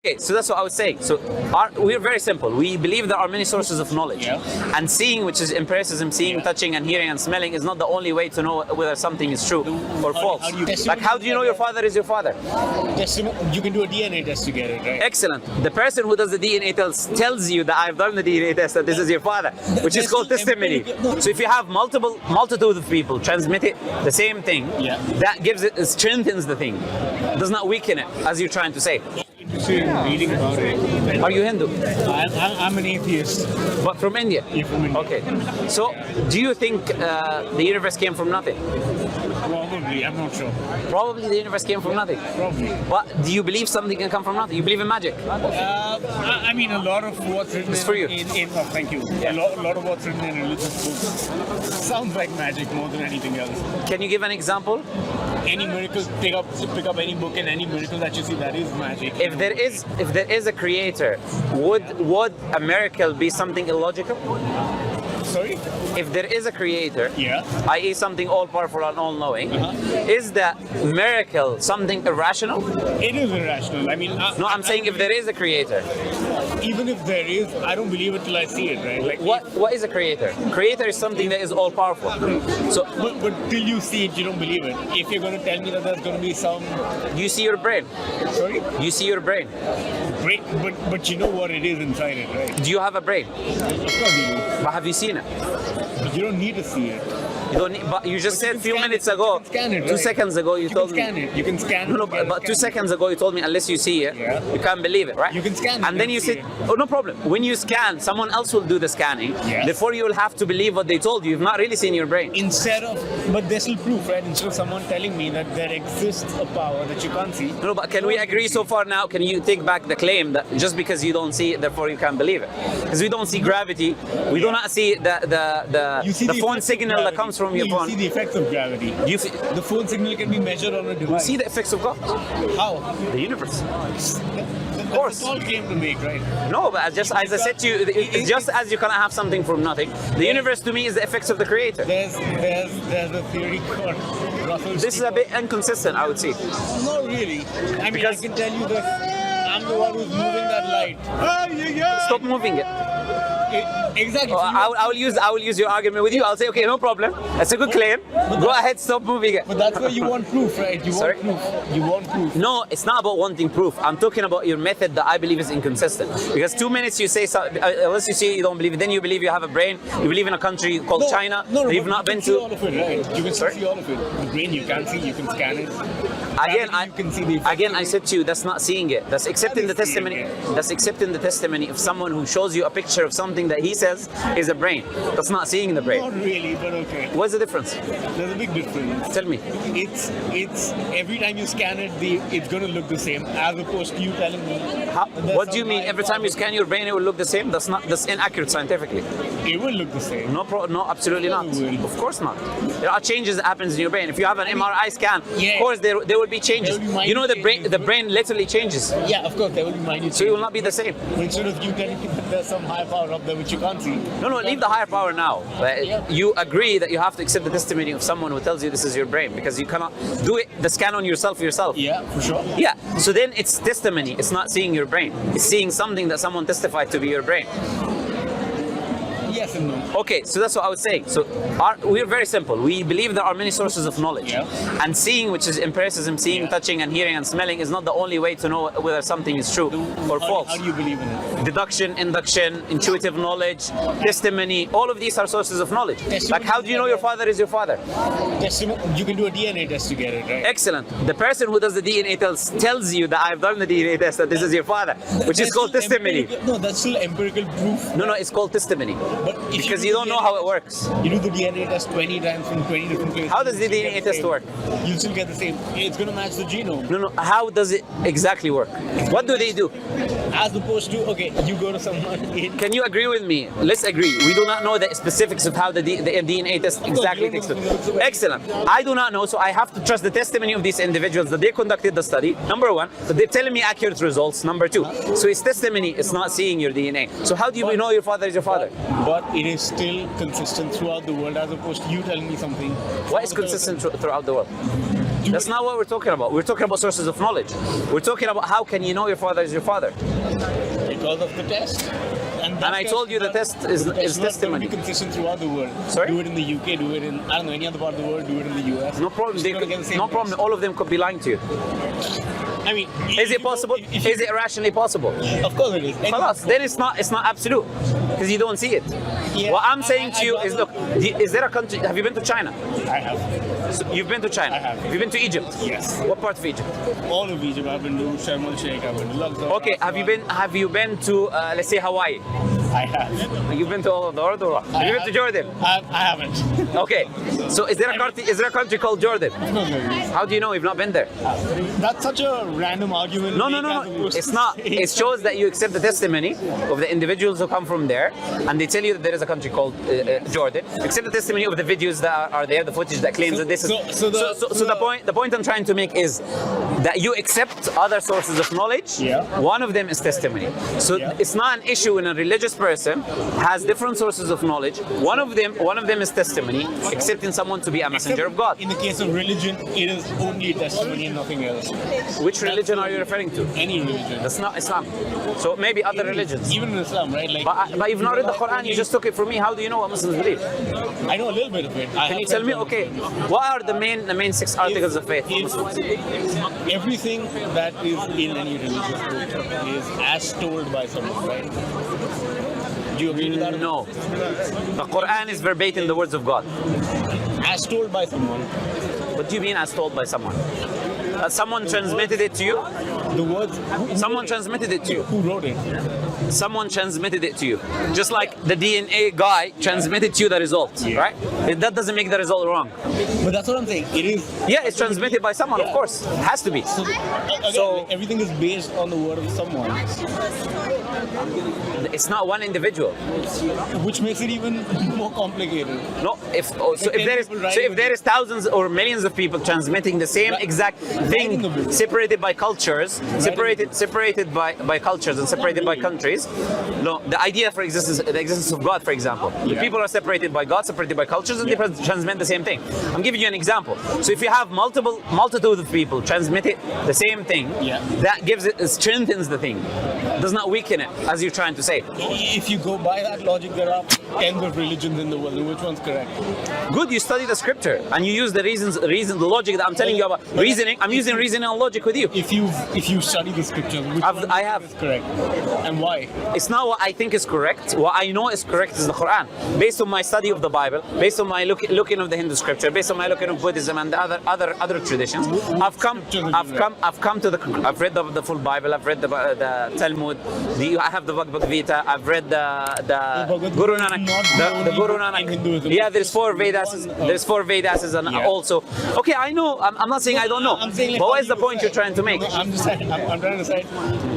Okay, so that's what I was saying. So we're very simple. We believe there are many sources of knowledge. Yeah. And seeing, which is empiricism, seeing, touching, and hearing and smelling, is not the only way to know whether something is true or false. How do you know your father is your father? You can do a DNA test to get it, right? Excellent. The person who does the DNA test tells you that I've done the DNA test, that this is your father, which is called testimony. So if you have multitude of people transmit it, the same thing, that gives it, strengthens the thing. It does not weaken it, as you're trying to say. Reading about it. Are you Hindu? I'm an atheist. But from India? Yeah, from India. Okay. So, do you think the universe came from nothing? Probably, I'm not sure. Probably the universe came from nothing. Probably. What? Do you believe something can come from nothing? You believe in magic? I mean, a lot of what's written It's for you. thank you. Yeah. A lot of what's written in religious books sounds like magic more than anything else. Can you give an example? Any miracle, pick up any book and any miracle that you see, that is magic. If there is a creator, would a miracle be something illogical? Sorry? If there is a creator, Yeah. i.e. something all-powerful and all-knowing, is the miracle something irrational? It is irrational. I mean, No, I'm saying if there is a creator. even if there is, I don't believe it till I see it, right? Like What is a creator? Creator is something that is all-powerful. So, But till you see it, you don't believe it. If you're going to tell me that there's going to be some, you see your brain. sorry, You see your brain. break, but you know what it is inside it, right? Do you have a brain? Of course you do. But have you seen it? But you don't need to see it. You don't need, but you just said a few scan minutes it. ago, You can scan it, 2 right? seconds ago, you You told can scan me. it. You can scan No, it. no, but 2 seconds ago you told me unless you see it, Yeah. you can't believe it, right? You can scan it And then and you see said, it. oh, no problem. When you scan, someone else will do the scanning. Yes. Therefore, you will have to believe what they told you. You've not really seen your brain. Instead of, but there's still proof, right? Instead of someone telling me that there exists a power that you can't see. No, but can we agree so far now? Can you take back the claim that just because you don't see it, therefore you can't believe it? Because we don't see gravity, we do not see You see the phone effects of signal that gravity. comes from your You phone. see the effects of gravity. You The phone signal can be measured on a device. see the effects of God, How? the universe. Of course. That's all claim to make, right? No, but as I said to you, it's just as you cannot have something from nothing. The universe to me is the effects of the creator. There's a theory called Russell's. This is a bit inconsistent, I would say. Not really. I mean, Because- I can tell you that I'm the one who's moving that light. Stop moving it. Exactly. Oh, I will use your argument with you. I'll say, okay, no problem. That's a good claim. Go ahead, stop moving it. But that's why you want proof, right? You Sorry? want proof. You want proof. No, it's not about wanting proof. I'm talking about your method that I believe is inconsistent. Because 2 minutes you say, unless you see it, you don't believe it. Then you believe you have a brain. You believe in a country called China that you've but not you been can see to. all of it, right? You can Sorry? see all of it. The brain you can see, you can scan it. Again, Gravity, you can see the effects again, of I it. said to you, that's not seeing it. That's accepting the That is seeing testimony. it. That's accepting the testimony of someone who shows you a picture of something that he says is a brain. That's not seeing the brain. Not really, but okay. What's the difference? There's a big difference. Tell me. It's every time you scan it, it's going to look the same, as opposed to you telling me. How, that there's what do you some mean? high Every time you power. scan your brain, it will look the same? That's inaccurate scientifically. It will look the same. No, absolutely not. It will. Of course not. There are changes that happens in your brain. If you have an MRI scan, Yeah. of course there will be changes. There will be You know, minute the brain literally changes, Yeah, of course, there will be minute. so it will not be the same. But instead of you telling me that there's some high power up there which you can't see. No, leave the higher power now. You agree that you have to accept the testimony of someone who tells you this is your brain, because you cannot do it, the scan on yourself. Yeah, for sure. Yeah, so then it's testimony. It's not seeing your brain. It's seeing something that someone testified to be your brain. Yes and no. Okay, so that's what I was saying. So we're very simple. We believe there are many sources of knowledge. Yeah. And seeing, which is empiricism, seeing, touching, and hearing and smelling, is not the only way to know whether something is true or false. How do you believe in it? Deduction, induction, intuitive knowledge, testimony, all of these are sources of knowledge. Like, how do you know your father is your father? You can do a DNA test to get it, right? Excellent. The person who does the DNA test tells you that I've done the DNA test, that this is your father, which is That's called still testimony. No, that's still empirical proof. No, it's called testimony. But if Because do you the don't know DNA how it works. You do the DNA test 20 times from 20 different places. How does the you'll still DNA get the test same. work? You'll still get the same. It's going to match the genome. No, how does it exactly work? What do they do? As opposed to, okay, you go to someone in. Can you agree with me? Let's agree. We do not know the specifics of how the DNA test exactly takes place. Excellent. I do not know, so I have to trust the testimony of these individuals that they conducted the study. Number one, that they're telling me accurate results. Number two, so it's testimony. It's not seeing your DNA. So how do you know your father is your father? But it is still consistent throughout the world, as opposed to you telling me something. What is consistent throughout the world? That's not what we're talking about. We're talking about sources of knowledge. We're talking about how can you know your father is your father. Because of the test. And I told you the test is testimony. Be consistent throughout the world. Sorry? Do it in the UK, do it in, I don't know, any other part of the world, do it in the US. No problem. No problem. All of them could be lying to you. I mean, Is it possible? Is it rationally possible? Of course it is. Khalas, then it's not absolute because you don't see it. Yeah, What I'm saying to you is, look, is there a country? Have you been to China? I have. So you've been to China. I have. Have you been to Egypt? Yes. What part of Egypt? All of Egypt. I've been to Sharm el-Sheikh, I've been to Luxor. Okay. Have you been to let's say Hawaii? I have. You've been to all of the world. Have you been to Jordan? I haven't. Okay. So is there a country called Jordan? How do you know you've not been there? That's such a random argument. No. It's not. It shows that you accept the testimony of the individuals who come from there, and they tell you that there is a country called Jordan. Accept the testimony of the videos that are there, the footage that claims that this is. So the point I'm trying to make is that you accept other sources of knowledge. Yeah. One of them is testimony. So it's not an issue when a religious person has different sources of knowledge. One of them is testimony, accepting someone to be a messenger of God. In the case of religion, it is only testimony and nothing else. Which religion are you referring to? Any religion. That's not Islam. So maybe other religions. Even in Islam, right? Like, But you've not read the Quran, you just took it from me. How do you know what Muslims believe? I know a little bit of it. Can you tell me, okay, what are the main 6 articles of faith for Muslims? Everything that is in any religious book is as told by someone, right? Do you agree with that? No. The Quran is verbatim the words of God. As told by someone. What do you mean as told by someone? Someone transmitted it to you? The words. Someone transmitted it to you. Who wrote it? Someone transmitted it to you. Just like the DNA guy transmitted to you the result, right? That doesn't make the result wrong. But that's what I'm saying. It is. Yeah, it's transmitted by someone, of course. It has to be. So everything is based on the word of someone. It's not one individual. Which makes it even more complicated. No, if there is thousands or millions of people transmitting the same exact thing, separated by cultures, separated by cultures and separated by countries. No, the idea for the existence of God, for example, the people are separated by God, separated by cultures, and they transmit the same thing. I'm giving you an example. So if you have multitude of people transmitting the same thing, that gives it strengthens the thing, does not weaken it, as you're trying to say. If you go by that logic, there are tens of religions in the world. Which one's correct? Good, you study the scripture and you use the the logic that I'm telling you about. Reasoning, I'm using reasoning and logic with you. If you study the scriptures, which one is correct? And why? It's not what I think is correct. What I know is correct is the Quran. Based on my study of the Bible, based on my looking of the Hindu scripture, based on my looking of Buddhism and the other traditions, I've read the full Bible. I've read the Talmud. I have the Bhagavad Gita. I've read the Guru Nanak. The Guru Nanak. Yeah, there's 4 Vedas. There's 4 Vedas and also. Okay, I know. I'm not saying I don't know. I'm saying, like, but what is the point you're trying to make? I'm trying to say,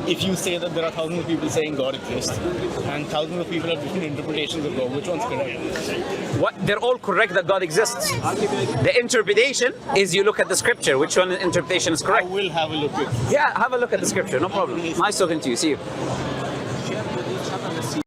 if you say that there are thousands of people saying God exists, and thousands of people have different interpretations of God, which one's correct? They're all correct that God exists. The interpretation is you look at the scripture. Which one interpretation is correct? I will have a look at it. Yeah, have a look at the scripture. No problem. Nice talking to you. See you.